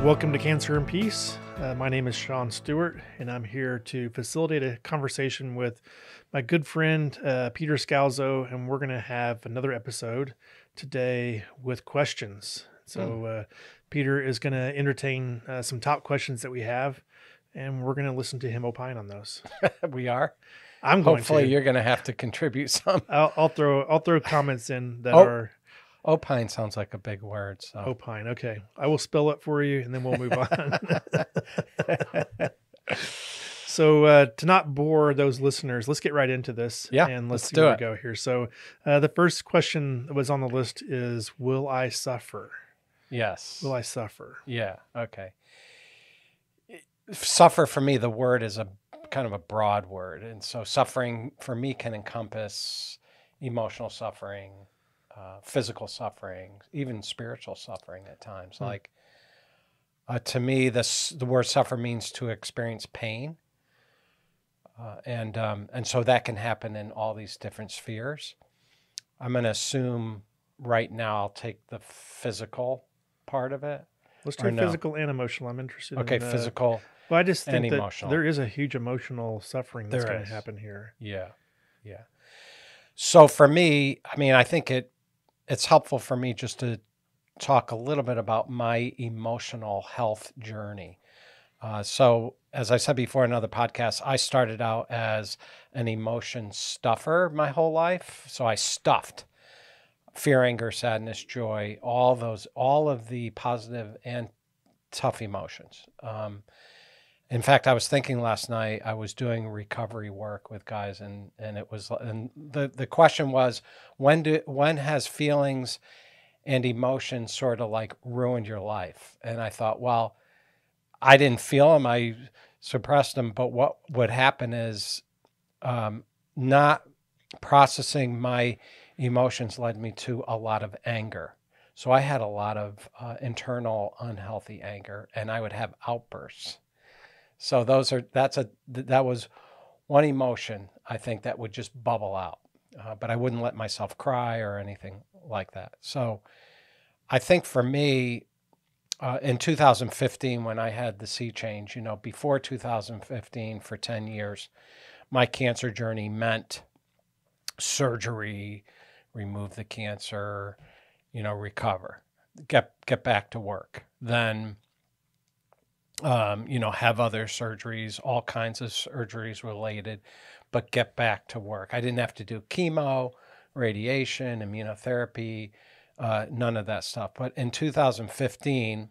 Welcome to Cancer and Peace. My name is Sean Stewart, and I'm here to facilitate a conversation with my good friend, Peter Scalzo, and we're going to have another episode today with questions. So Peter is going to entertain some top questions that we have, and we're going to listen to him opine on those. We are? I'm going Hopefully to. you're going to have to contribute some. I'll throw comments in that are... Opine sounds like a big word. So. Opine. Okay. I will spell it for you and then we'll move on. So to not bore those listeners, let's get right into this. Yeah, and let's see do where it. we go here. So the first question that was on the list is, will I suffer? Yes. Will I suffer? Yeah. Okay. Suffer for me, the word is a kind of a broad word. And so suffering for me can encompass emotional suffering, physical suffering, even spiritual suffering at times. Like to me, the word suffer means to experience pain. And so that can happen in all these different spheres. I'm going to assume right now I'll take the physical part of it. Let's do physical and emotional. I'm interested in... Okay, physical. Well, I just think that emotional. there is a huge emotional suffering that's going to happen here. Yeah. Yeah. So for me, I mean, I think it's helpful for me just to talk a little bit about my emotional health journey. So as I said before in another podcast, I started out as an emotion stuffer my whole life. So I stuffed fear, anger, sadness, joy, all of the positive and tough emotions. In fact, I was thinking last night, I was doing recovery work with guys and the question was, when has feelings and emotions sort of like ruined your life? And I thought, well, I didn't feel them. I suppressed them. But what would happen is not processing my emotions led me to a lot of anger. So I had a lot of internal unhealthy anger, and I would have outbursts. So that was one emotion, I think, that would just bubble out. But I wouldn't let myself cry or anything like that. So I think for me, in 2015, when I had the sea change, before 2015 for 10 years, my cancer journey meant surgery, remove the cancer, recover, get back to work. Then, have other surgeries, all kinds of surgeries related, but get back to work. I didn't have to do chemo, radiation, immunotherapy, none of that stuff. But in 2015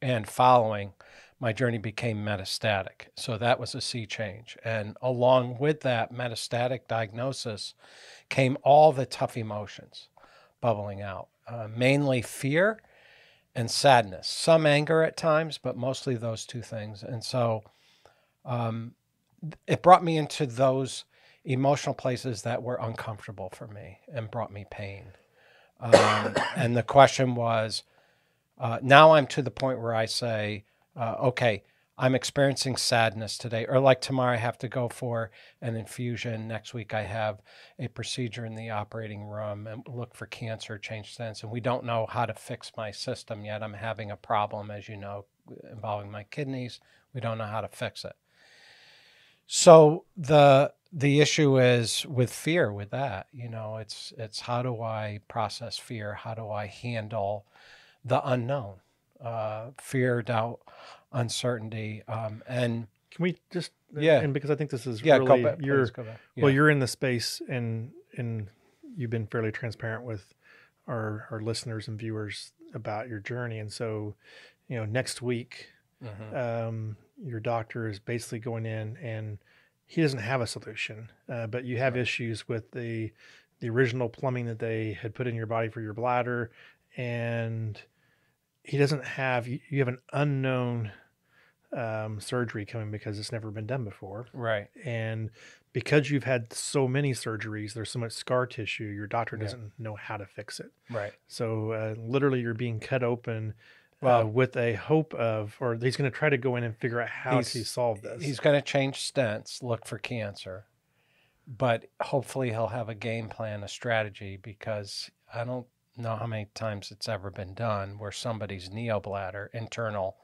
and following, my journey became metastatic. So that was a sea change. And along with that metastatic diagnosis came all the tough emotions bubbling out, mainly fear and sadness, some anger at times, but mostly those two things. And so it brought me into those emotional places that were uncomfortable for me and brought me pain. And the question was, now I'm to the point where I say, okay, I'm experiencing sadness today, or like tomorrow I have to go for an infusion. Next week I have a procedure in the operating room and look for cancer, change stents, and we don't know how to fix my system yet. I'm having a problem, as you know, involving my kidneys. We don't know how to fix it. So the issue is with fear, with that, it's how do I process fear? How do I handle the unknown? Fear, doubt, uncertainty, and can we just and because I think this is really really go back. Well, you're in the space and you've been fairly transparent with our listeners and viewers about your journey, and so next week your doctor is basically going in and he doesn't have a solution, but you have issues with the original plumbing that they had put in your body for your bladder, and he doesn't have, you have an unknown surgery coming because it's never been done before. Right. And because you've had so many surgeries, there's so much scar tissue, your doctor doesn't know how to fix it. Right. So literally you're being cut open with a hope of, or he's going to try to go in and figure out how to solve this. He's going to change stents, look for cancer, but hopefully he'll have a game plan, a strategy, because I don't know how many times it's ever been done where somebody's neobladder, internal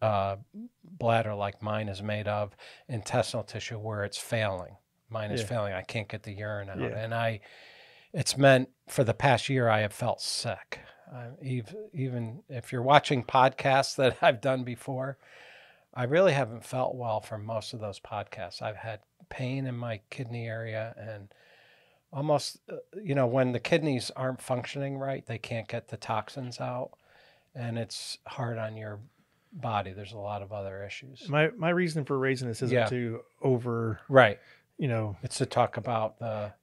bladder like mine is made of, intestinal tissue where it's failing. Mine is Yeah. failing. I can't get the urine out. Yeah. And it's meant for the past year I have felt sick. Even if you're watching podcasts that I've done before, I really haven't felt well for most of those podcasts. I've had pain in my kidney area and almost, when the kidneys aren't functioning right, they can't get the toxins out, and it's hard on your body. There's a lot of other issues. My reason for raising this isn't to right. It's to talk about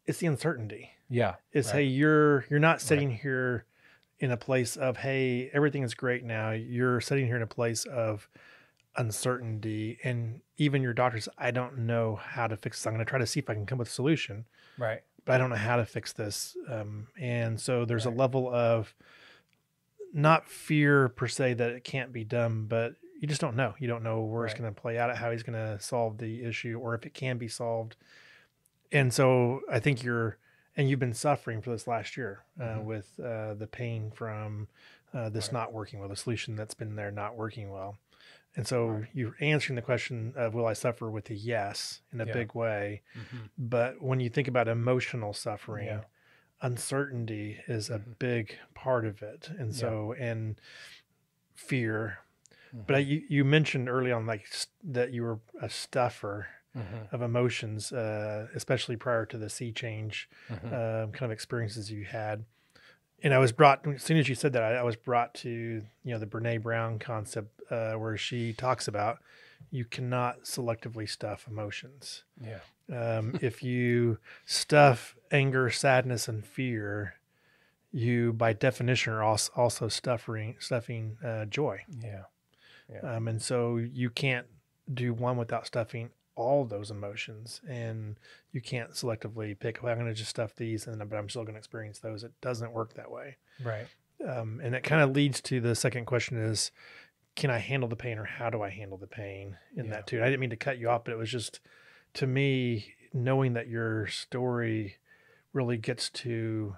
it's the uncertainty. Yeah. It's right. Hey, you're not sitting here in a place of, hey, everything is great now. You're sitting here in a place of uncertainty, and even your doctors, I don't know how to fix this. I'm going to try to see if I can come up with a solution. Right. But I don't know how to fix this. And so there's a level of not fear per se that it can't be done, but you just don't know. You don't know where it's going to play out, how he's going to solve the issue, or if it can be solved. And so I think you've been suffering for this last year with the pain from this not working well, the solution that's been there not working well. And so you're answering the question of, will I suffer, with a yes in a big way. Mm-hmm. But when you think about emotional suffering, uncertainty is a big part of it. And so, and fear. Mm-hmm. But you mentioned early on, that you were a stuffer of emotions, especially prior to the sea change kind of experiences you had. And I was brought, as soon as you said that, I was brought to, the Brene Brown concept where she talks about you cannot selectively stuff emotions. Yeah. If you stuff anger, sadness, and fear, you, by definition, are also stuffing joy. Yeah. And so you can't do one without stuffing all those emotions, and you can't selectively pick, I'm going to just stuff these, but I'm still going to experience those. It doesn't work that way. Right. And it kind of leads to the second question is, can I handle the pain, or how do I handle the pain in that too? And I didn't mean to cut you off, but it was just, to me, knowing that your story really gets to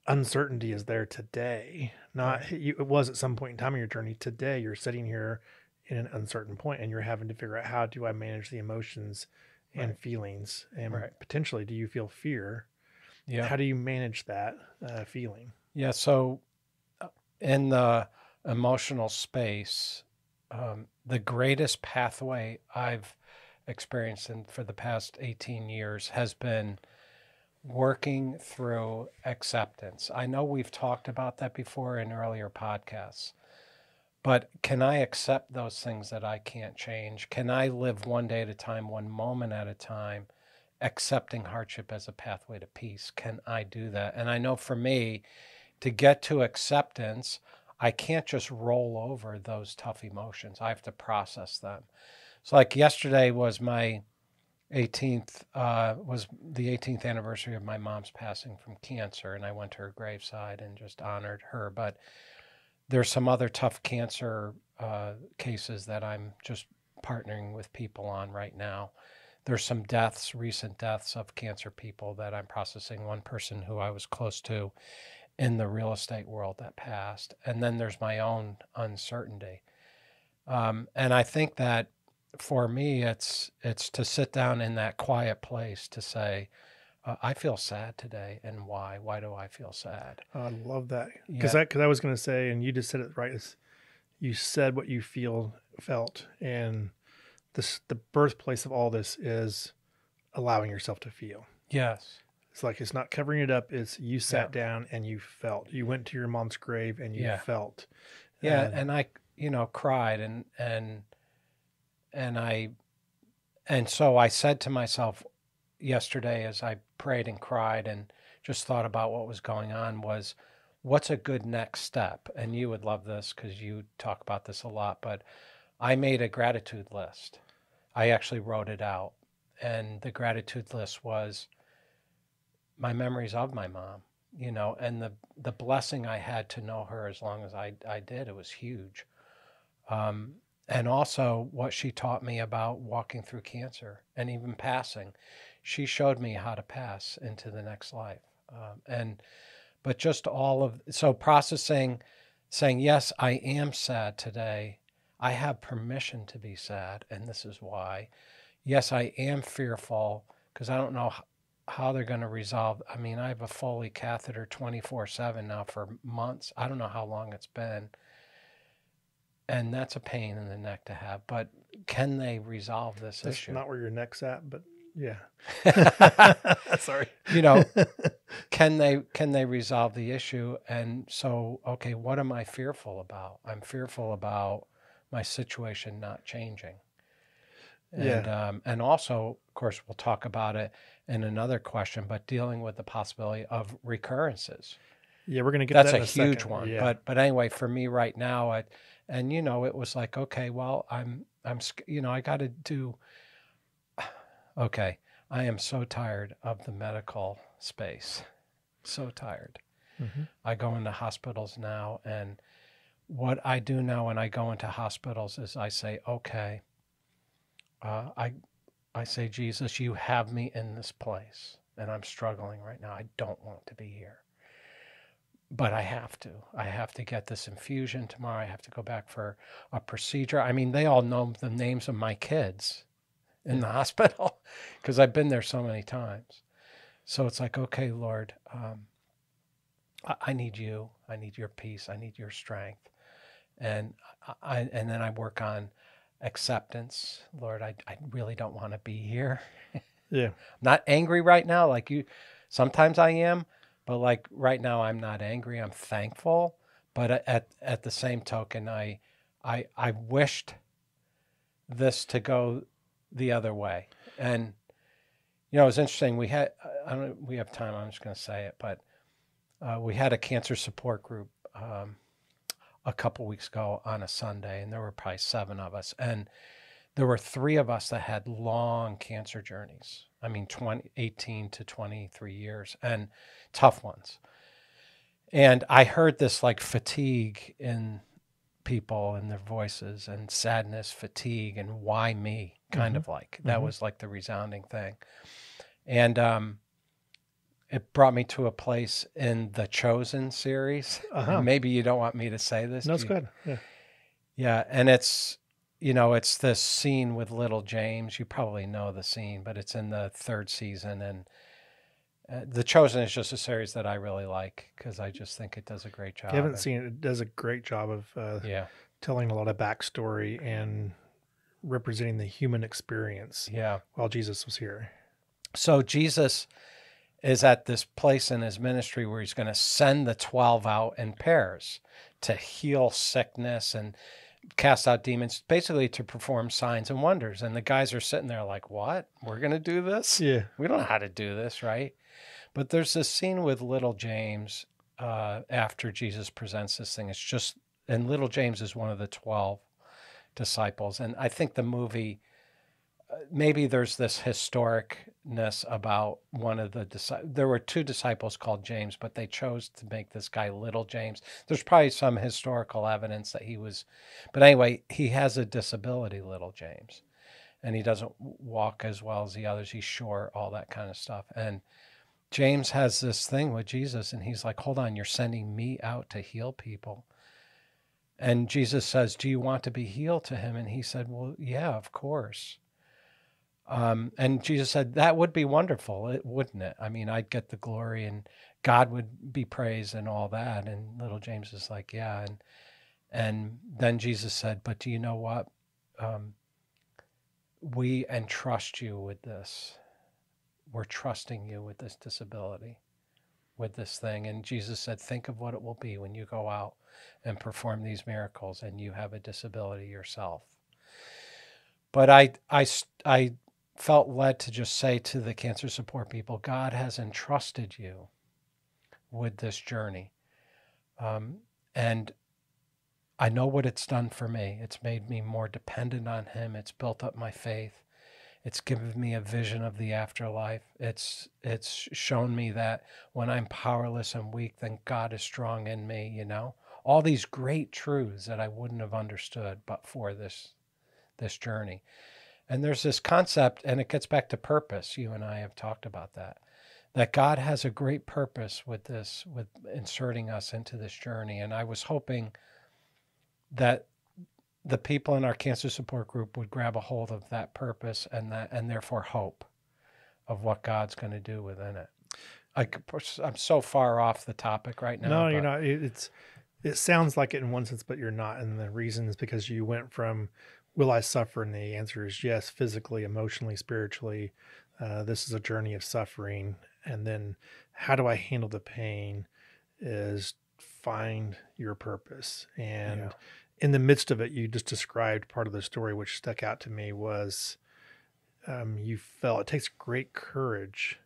uncertainty is there today. It was at some point in time in your journey. Today, you're sitting here in an uncertain point, and you're having to figure out, how do I manage the emotions and feelings, and potentially, do you feel fear? Yeah. How do you manage that feeling? Yeah. So in the emotional space, the greatest pathway I've experienced for the past 18 years has been working through acceptance. I know we've talked about that before in earlier podcasts. But can I accept those things that I can't change? Can I live one day at a time, one moment at a time, accepting hardship as a pathway to peace? Can I do that? And I know for me, to get to acceptance, I can't just roll over those tough emotions. I have to process them. So like yesterday was my 18th, was the 18th anniversary of my mom's passing from cancer. And I went to her graveside and just honored her. But there's some other tough cancer cases that I'm just partnering with people on right now. There's some recent deaths of cancer people that I'm processing. One person who I was close to in the real estate world that passed. And then there's my own uncertainty. And I think that for me, it's to sit down in that quiet place to say, I feel sad today, and why? Why do I feel sad? Oh, I love that, because I was going to say, and you just said it right. You said what you felt, and the birthplace of all this is allowing yourself to feel. Yes, it's like, it's not covering it up. It's you sat down and you felt. You went to your mom's grave and you felt. Yeah, and I, cried, and so I said to myself yesterday, as I prayed and cried and just thought about what was going on, was, what's a good next step? And you would love this because you talk about this a lot, but I made a gratitude list. I actually wrote it out. And the gratitude list was my memories of my mom, and the blessing I had to know her as long as I did. It was huge. And also what she taught me about walking through cancer and even passing. She showed me how to pass into the next life. But just so processing, saying, yes, I am sad today. I have permission to be sad, and this is why. Yes, I am fearful because I don't know how they're going to resolve. I mean, I have a Foley catheter 24/7 now for months. I don't know how long it's been. And that's a pain in the neck to have. But can they resolve this issue? Not where your neck's at, but yeah. Sorry. Can they resolve the issue? And so, okay, what am I fearful about? I'm fearful about my situation not changing. And also, of course, we'll talk about it in another question, but dealing with the possibility of recurrences. Yeah, we're going to get that's that in a huge one. Yeah. But anyway, for me right now, it was like, okay, well, I got to do. Okay, I am so tired of the medical space, so tired. Mm-hmm. I go into hospitals now, and what I do now when I go into hospitals is I say, okay. I say, Jesus, you have me in this place, and I'm struggling right now. I don't want to be here, but I have to. I have to get this infusion tomorrow. I have to go back for a procedure. I mean, they all know the names of my kids in the hospital because I've been there so many times. So it's like, okay, Lord, I need you. I need your peace. I need your strength. And then I work on acceptance. Lord, I really don't want to be here. Yeah. I'm not angry right now like you. Sometimes I am, but like right now I'm not angry. I'm thankful. But at the same token, I wished this to go the other way. And it was interesting. We had we have time. I'm just going to say it, but we had a cancer support group a couple weeks ago on a Sunday, and there were probably 7 of us. And there were 3 of us that had long cancer journeys. I mean, 18 to 23 years and tough ones. And I heard this like fatigue in people and their voices and sadness, fatigue, and why me kind of like. That was like the resounding thing. And it brought me to a place in the Chosen series. And maybe you don't want me to say this. No, it's good. Yeah. Yeah. And it's, it's this scene with little James. You probably know the scene, but it's in the 3rd season. And The Chosen is just a series that I really like because I just think it does a great job. I haven't seen it. It does a great job of telling a lot of backstory and representing the human experience while Jesus was here. So Jesus is at this place in his ministry where he's going to send the 12 out in pairs to heal sickness and cast out demons, basically to perform signs and wonders. And the guys are sitting there like, what? We're going to do this? Yeah. We don't know how to do this, right? But there's this scene with little James after Jesus presents this thing. It's just, and little James is one of the 12 disciples. And I think the movie, maybe there's this historicness about one of the disciples. There were 2 disciples called James, but they chose to make this guy little James. There's probably some historical evidence that he was, but anyway, he has a disability, little James, and he doesn't walk as well as the others. He's short, all that kind of stuff. And James has this thing with Jesus, and he's like, hold on, you're sending me out to heal people. And Jesus says, do you want to be healed to him? And he said, well, yeah, of course. And Jesus said, that would be wonderful, wouldn't it? I mean, I'd get the glory and God would be praised and all that. And little James is like, yeah. And then Jesus said, but do you know what? We entrust you with this. We're trusting you with this disability, with this thing. And Jesus said, think of what it will be when you go out and perform these miracles and you have a disability yourself. But I felt led to just say to the cancer support people, God has entrusted you with this journey. And I know what it's done for me. It's made me more dependent on him. It's built up my faith. It's given me a vision of the afterlife. It's shown me that when I'm powerless and weak, then God is strong in me, All these great truths that I wouldn't have understood but for this journey. And there's this concept, and it gets back to purpose. You and I have talked about that God has a great purpose with this, with inserting us into this journey. And I was hoping that the people in our cancer support group would grab a hold of that purpose and therefore hope of what God's going to do within it. I'm so far off the topic right now. No, you're not. It sounds like it in one sense, but you're not. And the reason is because you went from, will I suffer? And the answer is yes, physically, emotionally, spiritually. This is a journey of suffering. And then how do I handle the pain is find your purpose. And in the midst of it, you just described part of the story, which stuck out to me was you felt it takes great courage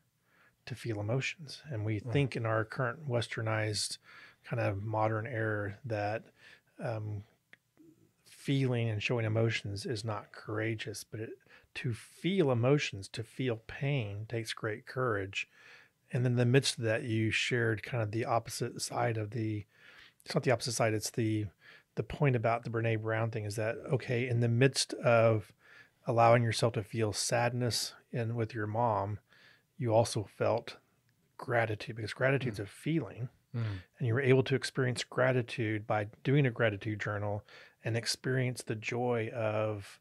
to feel emotions. And we think in our current westernized kind of modern era that feeling and showing emotions is not courageous, but to feel emotions, to feel pain takes great courage. And then in the midst of that, you shared kind of the opposite side of it's not the opposite side, it's the point about the Brene Brown thing is that, okay, in the midst of allowing yourself to feel sadness and with your mom, you also felt gratitude, because gratitude's a feeling. And you were able to experience gratitude by doing a gratitude journal and experience the joy of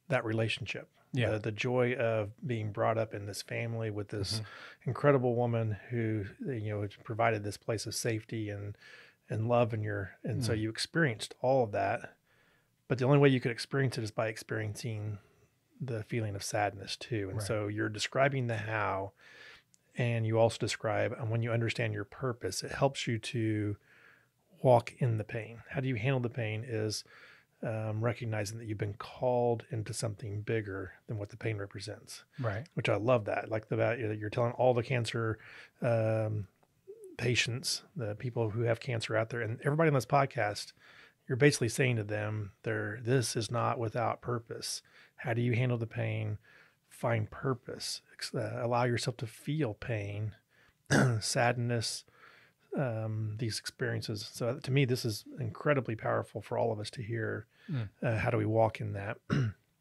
that relationship. The joy of being brought up in this family with this incredible woman who, provided this place of safety and love and so you experienced all of that. But the only way you could experience it is by experiencing the feeling of sadness too. And so you're describing the how, and you also describe, and when you understand your purpose, it helps you to walk in the pain. How do you handle the pain is recognizing that you've been called into something bigger than what the pain represents. Right. Which I love that. Like the value that you're telling all the cancer patients, the people who have cancer out there, and everybody on this podcast, you're basically saying to them, this is not without purpose. How do you handle the pain? Find purpose. Allow yourself to feel pain, sadness, these experiences. So to me, this is incredibly powerful for all of us to hear. How do we walk in that?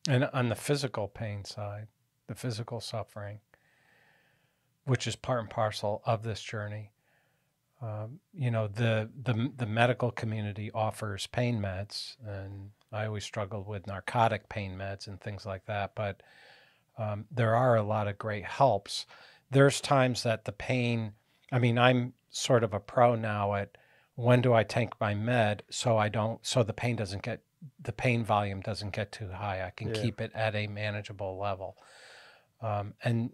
And on the physical pain side, the physical suffering, which is part and parcel of this journey, the medical community offers pain meds, and I always struggled with narcotic pain meds and things like that. But there are a lot of great helps. There's times that the pain, I'm sort of a pro now at when do I take my med so the pain volume doesn't get too high. I can keep it at a manageable level. And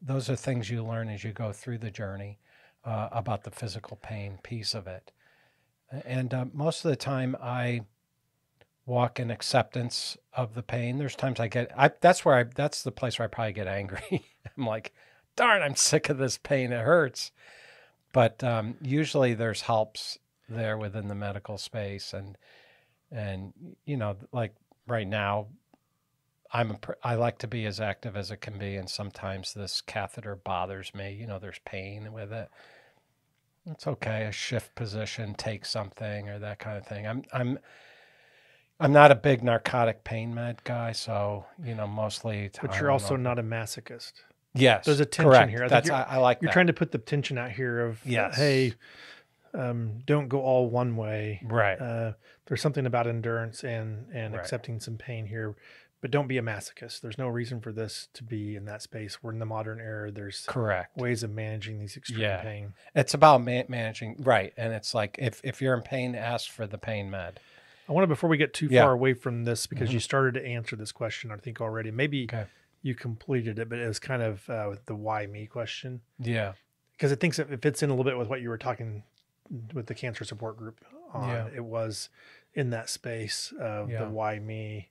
those are things you learn as you go through the journey about the physical pain piece of it. And most of the time I walk in acceptance of the pain. There's times that's the place where I probably get angry. I'm like, darn, I'm sick of this pain. It hurts. But usually there's helps there within the medical space. And like right now, I like to be as active as it can be. And sometimes this catheter bothers me. There's pain with it. It's okay. A shift position, take something or that kind of thing. I'm not a big narcotic pain med guy, so mostly. But you're also not a masochist. Yes, there's a tension correct. here. I like. You're trying to put the tension out here of hey, don't go all one way. Right. There's something about endurance and accepting some pain here, but don't be a masochist. There's no reason for this to be in that space. We're in the modern era. There's ways of managing these extreme pain. It's about managing, right? And it's like if you're in pain, ask for the pain med. I want to, before we get too far away from this, because you started to answer this question, I think already. Maybe you completed it, but it was kind of the why me question. Yeah. Because I think it fits in a little bit with what you were talking with the cancer support group on. Yeah. It was in that space of the why me.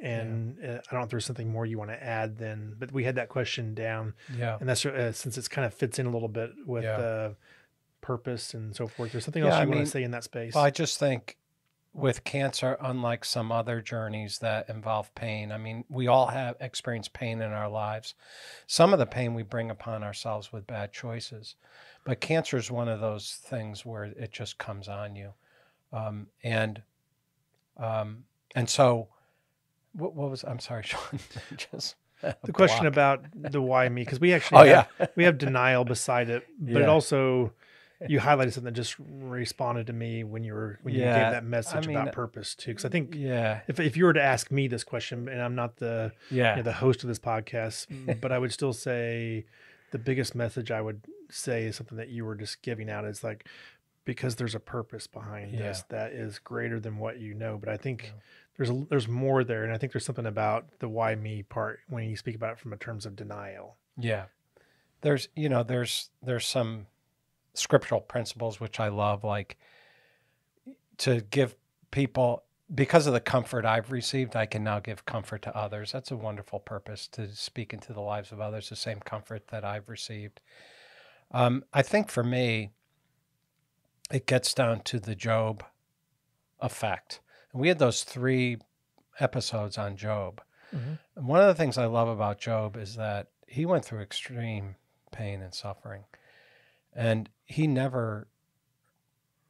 And I don't know if there's something more you want to add then, but we had that question down. Yeah. And that's since it kind of fits in a little bit with purpose and so forth. There's something else you want to say in that space? Well, I just think with cancer, unlike some other journeys that involve pain, we all have experienced pain in our lives. Some of the pain we bring upon ourselves with bad choices, but cancer is one of those things where it just comes on you. And so what was, I'm sorry, Sean, just the question about the why me, because we actually we have denial beside it, but it also, you highlighted something that just responded to me when you gave Yeah, that message I mean, about purpose too. Because I think yeah, if you were to ask me this question, and I'm not the yeah, the host of this podcast, but I would still say the biggest message I would say is something that you were just giving out is like, because there's a purpose behind yeah, this that is greater than what you know. But I think yeah, there's more there, and I think there's something about the why me part when you speak about it from a terms of denial. yeah. There's, there's some scriptural principles which I love, like to give people, because of the comfort I've received, I can now give comfort to others. That's a wonderful purpose, to speak into the lives of others, the same comfort that I've received. I think for me, it gets down to the Job effect. And we had those 3 episodes on Job. Mm-hmm. And one of the things I love about Job is that he went through extreme pain and suffering, and he never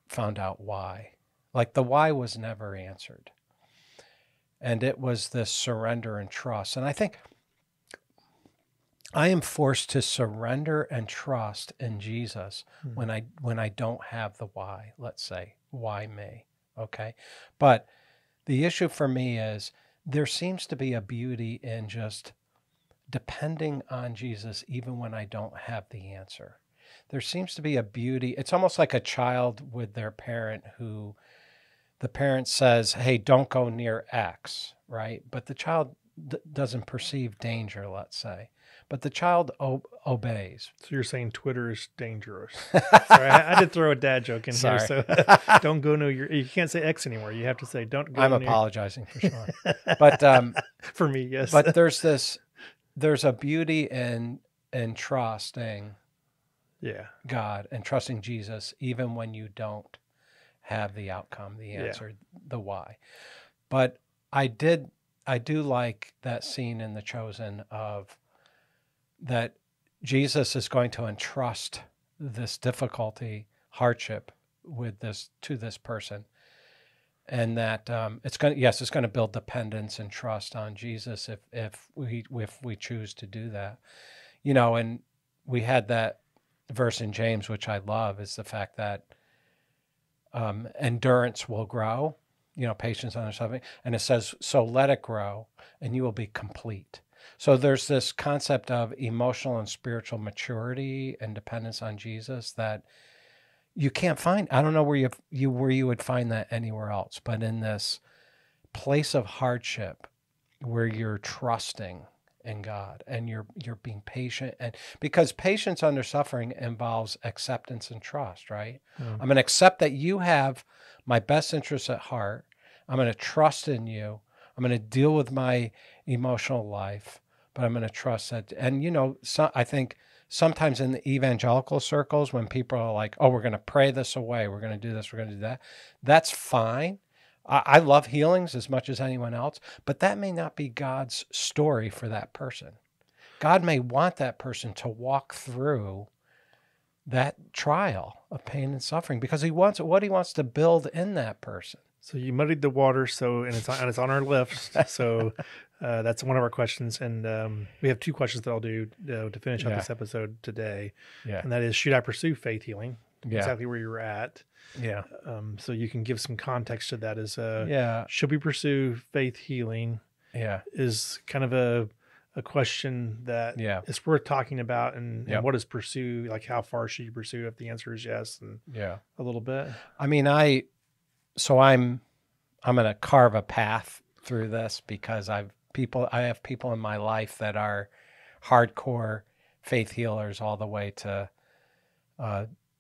found out why. Like, the why was never answered. And it was this surrender and trust. And I think I am forced to surrender and trust in Jesus when I don't have the why. Let's say, why me? Okay. But the issue for me is there seems to be a beauty in just depending on Jesus even when I don't have the answer. There seems to be a beauty. It's almost like a child with their parent, who the parent says, hey, don't go near X, right? But the child doesn't perceive danger, let's say. But the child obeys. So you're saying Twitter is dangerous? Sorry, I did throw a dad joke in here. So don't go near you can't say X anymore. You have to say don't go. I'm near. Apologizing for sure. But for me, yes. But there's a beauty in trusting God and trusting Jesus, even when you don't have the outcome, the answer, the why. But I do like that scene in The Chosen of that Jesus is going to entrust this difficulty, hardship to this person. And that it's going to build dependence and trust on Jesus if we choose to do that. And we had that verse in James, which I love, is the fact that endurance will grow, patience under suffering. And it says, so let it grow and you will be complete. So there's this concept of emotional and spiritual maturity and dependence on Jesus that you can't find. I don't know where you would find that anywhere else, but in this place of hardship where you're trusting in God and you're being patient, and because patience under suffering involves acceptance and trust, right? I'm going to accept that you have my best interests at heart. I'm going to trust in you. I'm going to deal with my emotional life, but I'm going to trust that. And I think sometimes in the evangelical circles, when people are like, oh, we're going to pray this away, we're going to do this, we're going to do that, that's fine. I love healings as much as anyone else, but that may not be God's story for that person. God may want that person to walk through that trial of pain and suffering because he wants to build in that person. So you muddied the water, and it's on our list. So that's one of our questions, and we have 2 questions that I'll do to finish up this episode today. Yeah, and that is, should I pursue faith healing? Yeah. Exactly where you were at. Yeah. So you can give some context to that. Should we pursue faith healing? Yeah, is kind of a question that is worth talking about, and what is pursue? Like, how far should you pursue? If the answer is yes, and a little bit. I mean, I'm going to carve a path through this because I have people in my life that are hardcore faith healers all the way to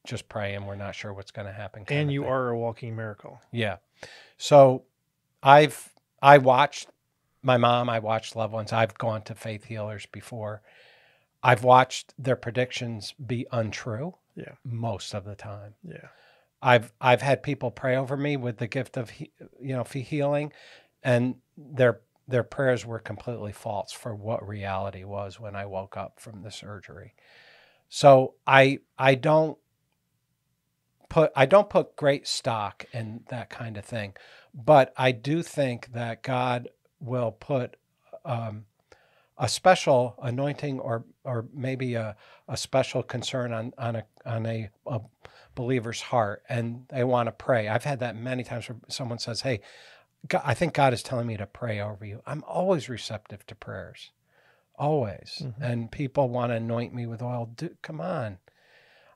just pray and we're not sure what's going to happen. And you are a walking miracle. Yeah. So I watched my mom, I watched loved ones. I've gone to faith healers before. I've watched their predictions be untrue. Yeah. Most of the time. Yeah. I've had people pray over me with the gift of healing, and their prayers were completely false for what reality was when I woke up from the surgery. So I don't put great stock in that kind of thing, but I do think that God will put a special anointing or maybe a special concern on a believer's heart, and they want to pray. I've had that many times where someone says, "Hey, God, I think God is telling me to pray over you." I'm always receptive to prayers, always. Mm-hmm. And people want to anoint me with oil. Come on,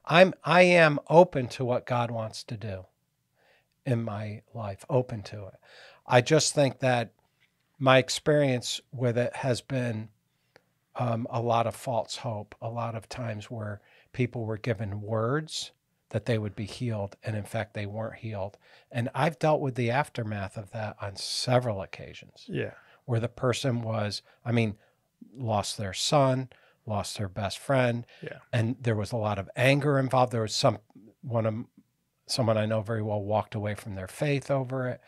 I am open to what God wants to do in my life. Open to it. I just think that my experience with it has been a lot of false hope, a lot of times where people were given words that they would be healed, and in fact, they weren't healed. And I've dealt with the aftermath of that on several occasions. Yeah. Where the person was, lost their son, lost their best friend, and there was a lot of anger involved. There was someone I know very well walked away from their faith over it.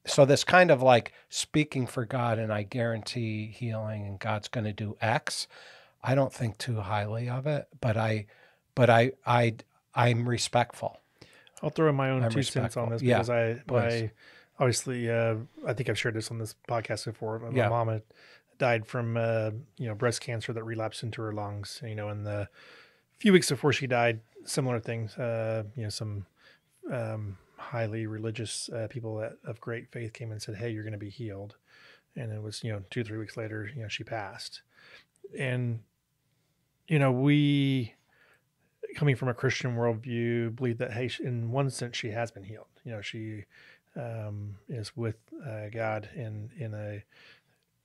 So this kind of like speaking for God and I guarantee healing and God's going to do X, I don't think too highly of it, but I'm respectful. I'll throw in my own 2 cents on this because I obviously, I think I've shared this on this podcast before. My mom had died from, breast cancer that relapsed into her lungs, in the few weeks before she died, similar things, some, highly religious people of great faith came and said, "Hey, you're going to be healed." And it was, 2-3 weeks later, she passed. And, we, coming from a Christian worldview, believe that, hey, in one sense, she has been healed. She is with God and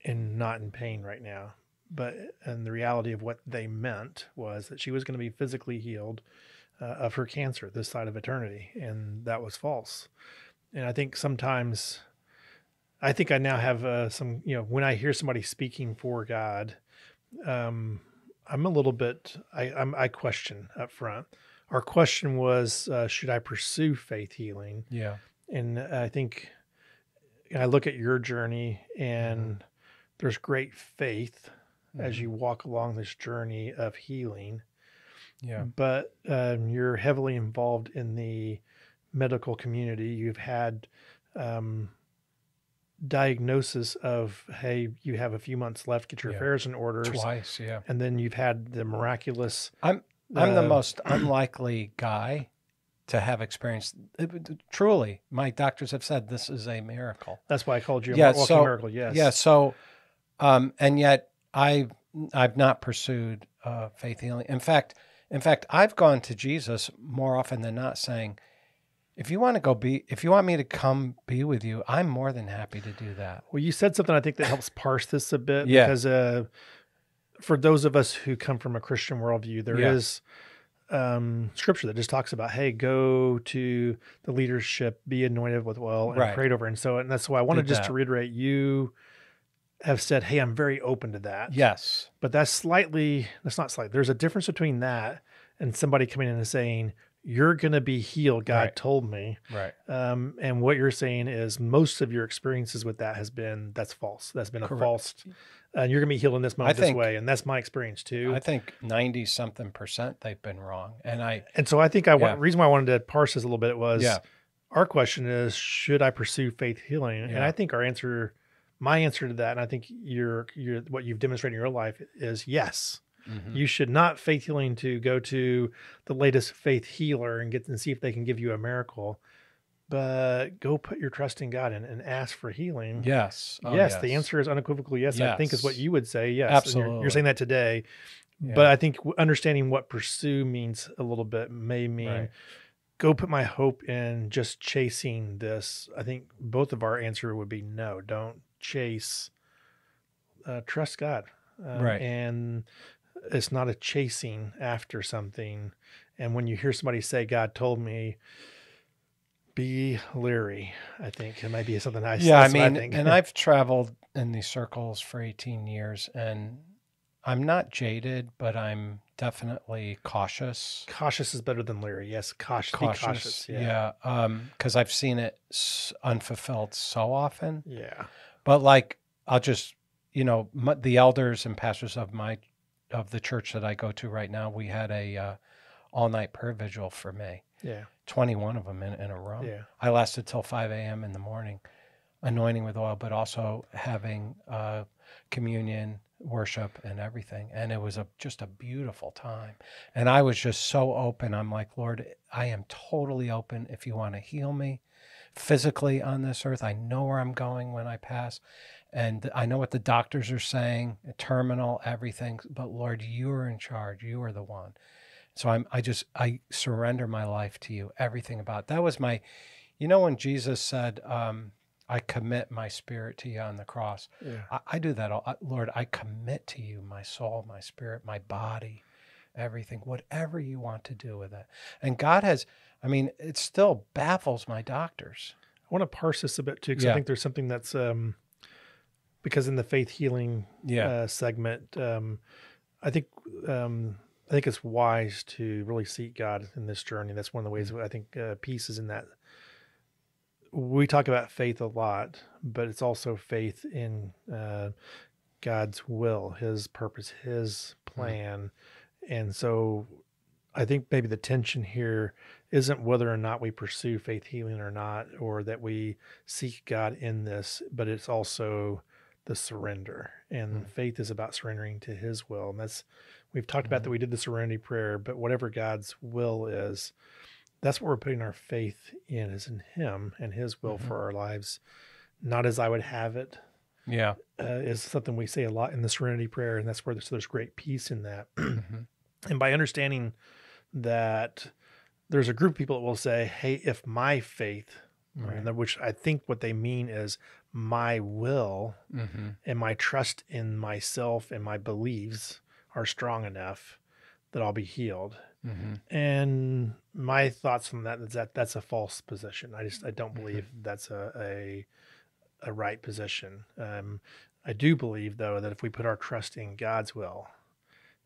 not in pain right now. And the reality of what they meant was that she was going to be physically healed of her cancer this side of eternity, and that was false. And I think sometimes, I now have some, when I hear somebody speaking for God, I'm a little bit, I question up front. Our question was, should I pursue faith healing? Yeah. And I think I look at your journey, and there's great faith as you walk along this journey of healing. Yeah. But you're heavily involved in the medical community. You've had diagnosis of, hey, you have a few months left, get your affairs in order. Twice, yeah. And then you've had the miraculous. I'm the most unlikely guy to have experienced. Truly, my doctors have said this is a miracle. That's why I called you a walking miracle. Yes. Yeah. So, and yet I've not pursued faith healing. In fact, I've gone to Jesus more often than not saying, if you want me to come be with you, I'm more than happy to do that. Well, you said something I think that helps parse this a bit, because for those of us who come from a Christian worldview, there is scripture that just talks about, hey, go to the leadership, be anointed with oil and prayed over. And that's why I wanted to reiterate, you have said, hey, I'm very open to that. Yes. But that's not slight. There's a difference between that and somebody coming in and saying, you're going to be healed. God told me. Right. And what you're saying is most of your experiences with that that's false. That's been a false, and you're going to be healed in this moment this way. And that's my experience too. I think 90-something% they've been wrong. And so I think reason why I wanted to parse this a little bit was our question is, should I pursue faith healing? And I think my answer to that, and I think what you've demonstrated in your life is yes. Mm-hmm. You should not faith healing to go to the latest faith healer and see if they can give you a miracle, but go put your trust in God and ask for healing. Yes. Yes. The answer is unequivocally yes. I think is what you would say. Yes. Absolutely. You're saying that today, but I think understanding what pursue means a little bit may mean go put my hope in just chasing this. I think both of our answer would be no, don't chase, trust God. And it's not a chasing after something. And when you hear somebody say, God told me, be leery, I think it might be something I say. I think. And I've traveled in these circles for 18 years, and I'm not jaded, but I'm definitely cautious. Cautious is better than leery. Yes. Cautious. Yeah. Cause I've seen it unfulfilled so often. Yeah. But like, I'll just, the elders and pastors of the church that I go to right now, we had a all-night prayer vigil for May. Yeah. 21 of them in a row. Yeah. I lasted till 5 a.m. in the morning, anointing with oil, but also having communion, worship and everything. And it was just a beautiful time. And I was just so open. I'm like, Lord, I am totally open. If you want to heal me physically on this earth, I know where I'm going when I pass. And I know what the doctors are saying, terminal, everything. But Lord, you are in charge. You are the one. So I surrender my life to you, everything about it. That was my, when Jesus said, I commit my spirit to you on the cross. Yeah. I do that. Lord, I commit to you my soul, my spirit, my body, everything, whatever you want to do with it. And God has, it still baffles my doctors. I want to parse this a bit too, because I think there's something that's, because in the faith healing segment, I think it's wise to really seek God in this journey. That's one of the ways I think peace is in that. We talk about faith a lot, but it's also faith in God's will, his purpose, his plan. And so I think maybe the tension here isn't whether or not we pursue faith healing or not, or that we seek God in this, but it's also the surrender. And faith is about surrendering to his will. And we've talked about that we did the serenity prayer, but whatever God's will is, that's what we're putting our faith in, is in him and his will for our lives. Not as I would have it. Yeah. Is something we say a lot in the serenity prayer. And that's where there's great peace in that. And by understanding that there's a group of people that will say, hey, if my faith, which I think what they mean is my will and my trust in myself and my beliefs are strong enough that I'll be healed. And my thoughts on that is that that's a false position. I don't believe that's a right position. I do believe, though, that if we put our trust in God's will,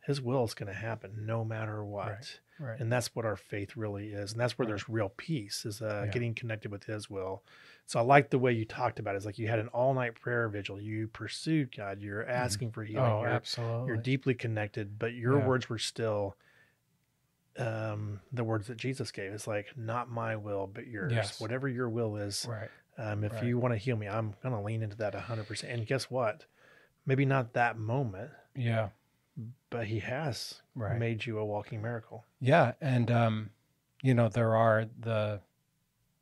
his will is going to happen no matter what. Right. And that's what our faith really is. And that's where there's real peace, is getting connected with his will. So I like the way you talked about it. It's like you had an all-night prayer vigil. You pursued God. You're asking for healing. Oh, absolutely. You're deeply connected, but your words were still the words that Jesus gave. It's like, not my will, but yours. Yes. Whatever your will is. Right. If you want to heal me, I'm going to lean into that 100%. And guess what? Maybe not that moment. Yeah. But he has made you a walking miracle. Yeah. And, there are the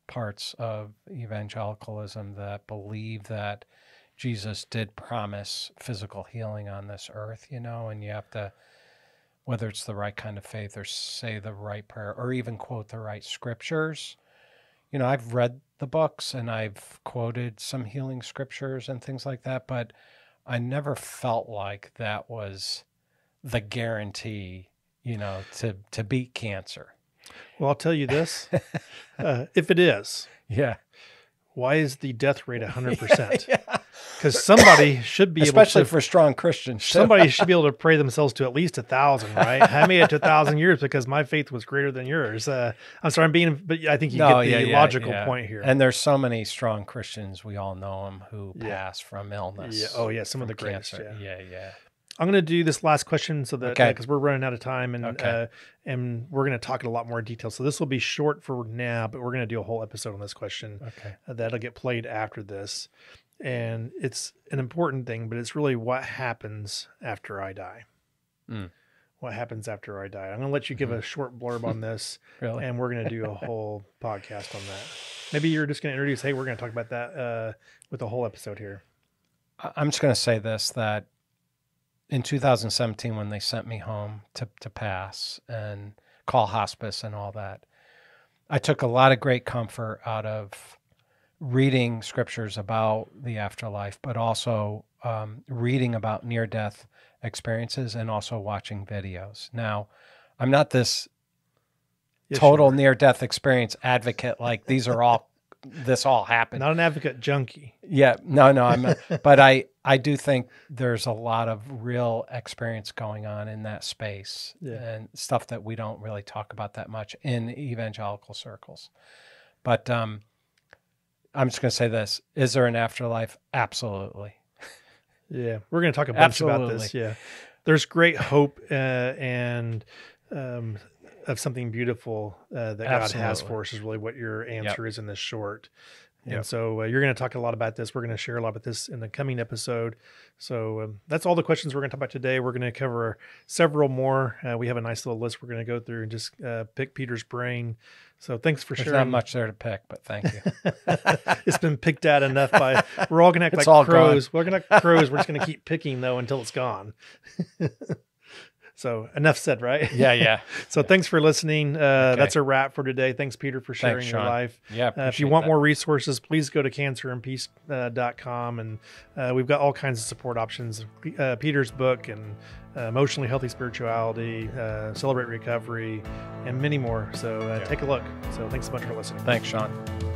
parts of evangelicalism that believe that Jesus did promise physical healing on this earth, and you have to, whether it's the right kind of faith or say the right prayer or even quote the right scriptures. I've read the books and I've quoted some healing scriptures and things like that, but I never felt like that was the guarantee, to beat cancer. Well, I'll tell you this, if it is, why is the death rate 100%? Because somebody should be especially for strong Christians. Somebody should be able to pray themselves to at least 1,000, right? I made it to 1,000 years because my faith was greater than yours. I'm sorry, but I think you get the logical point here. And there's so many strong Christians, we all know them, who pass from illness. Yeah. Oh yeah, some of the greatest. Cancer. Yeah. I'm going to do this last question so that because we're running out of time, and we're going to talk in a lot more detail. So this will be short for now, but we're going to do a whole episode on this question. Okay, that'll get played after this, and it's an important thing, but it's really what happens after I die. What happens after I die? I'm going to let you give a short blurb on this, and we're going to do a whole podcast on that. Maybe you're just going to introduce. Hey, we're going to talk about that with a whole episode here. I'm just going to say this, that in 2017, when they sent me home to pass and call hospice and all that, I took a lot of great comfort out of reading scriptures about the afterlife, but also reading about near-death experiences and also watching videos. Now, I'm not this total near-death experience advocate, like this all happened. Not an advocate junkie. Yeah, no, I'm not. But I do think there's a lot of real experience going on in that space and stuff that we don't really talk about that much in evangelical circles. But I'm just going to say this. Is there an afterlife? Absolutely. Yeah, we're going to talk a bunch about this. Yeah, there's great hope and of something beautiful that God has for us is really what your answer is in this short. And so you're going to talk a lot about this. We're going to share a lot about this in the coming episode. So that's all the questions we're going to talk about today. We're going to cover several more. We have a nice little list we're going to go through and just pick Peter's brain. So thanks for sharing. There's not much there to pick, but thank you. It's been picked out enough by, we're all going to act It's like all crows. We're going to act crows. We're just going to keep picking though until it's gone. So enough said, right? Yeah. So thanks for listening. That's a wrap for today. Thanks, Peter, for sharing your life. Yeah. If you want more resources, please go to cancerandpeace.com. And we've got all kinds of support options. Peter's book and Emotionally Healthy Spirituality, Celebrate Recovery, and many more. So take a look. So thanks so much for listening. Thanks, Sean.